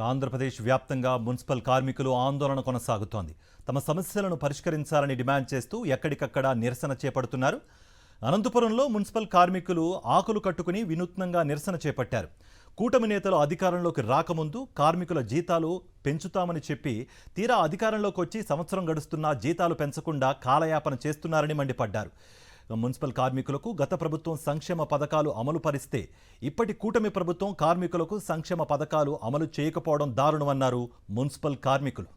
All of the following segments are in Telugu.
ఆంధ్రప్రదేశ్ వ్యాప్తంగా మున్సిపల్ కార్మికులు ఆందోళన కొనసాగుతోంది. తమ సమస్యలను పరిష్కరించాలని డిమాండ్ చేస్తూ ఎక్కడికక్కడ నిరసన చేపడుతున్నారు. అనంతపురంలో మున్సిపల్ కార్మికులు ఆకులు కట్టుకుని వినూత్నంగా నిరసన చేపట్టారు. కూటమి నేతలు అధికారంలోకి రాకముందు కార్మికుల జీతాలు పెంచుతామని చెప్పి తీరా అధికారంలోకి వచ్చి సంవత్సరం గడుస్తున్నా జీతాలు పెంచకుండా కాలయాపన చేస్తున్నారని మండిపడ్డారు. మున్సిపల్ కార్మికులకు గత ప్రభుత్వం సంక్షేమ పథకాలు అమలు పరిస్తే ఇప్పటి కూటమి ప్రభుత్వం కార్మికులకు సంక్షేమ పథకాలు అమలు చేయకపోవడం దారుణమన్నారు మున్సిపల్ కార్మికులు.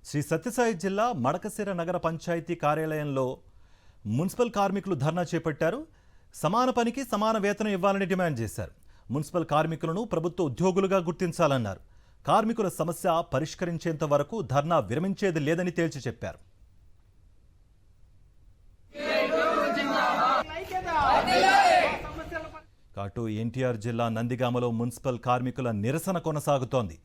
శ్రీ సత్యసాయి జిల్లా మడకశిర నగర పంచాయతీ కార్యాలయంలో మున్సిపల్ కార్మికులు ధర్నా చేపట్టారు. సమాన పనికి సమాన వేతనం ఇవ్వాలని డిమాండ్ చేశారు. మున్సిపల్ కార్మికులను ప్రభుత్వ ఉద్యోగులుగా గుర్తించాలన్నారు. కార్మికుల సమస్య పరిష్కరించేంత వరకు ధర్నా విరమించేది లేదని తేల్చి చెప్పారు. అటు ఎన్టీఆర్ జిల్లా నందిగామలో మున్సిపల్ కార్మికుల నిరసన కొనసాగుతోంది.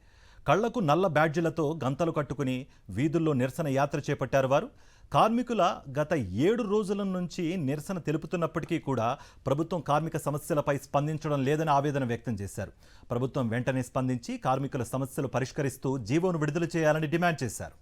కళ్లకు నల్ల బ్యాడ్జీలతో గంతలు కట్టుకుని వీధుల్లో నిరసన యాత్ర చేపట్టారు వారు. కార్మికుల గత 7 రోజుల నుంచి నిరసన తెలుపుతున్నప్పటికీ కూడా ప్రభుత్వం కార్మిక సమస్యలపై స్పందించడం లేదని ఆవేదన వ్యక్తం చేశారు. ప్రభుత్వం వెంటనే స్పందించి కార్మికుల సమస్యలు పరిష్కరిస్తూ జీవోను విడుదల చేయాలని డిమాండ్ చేశారు.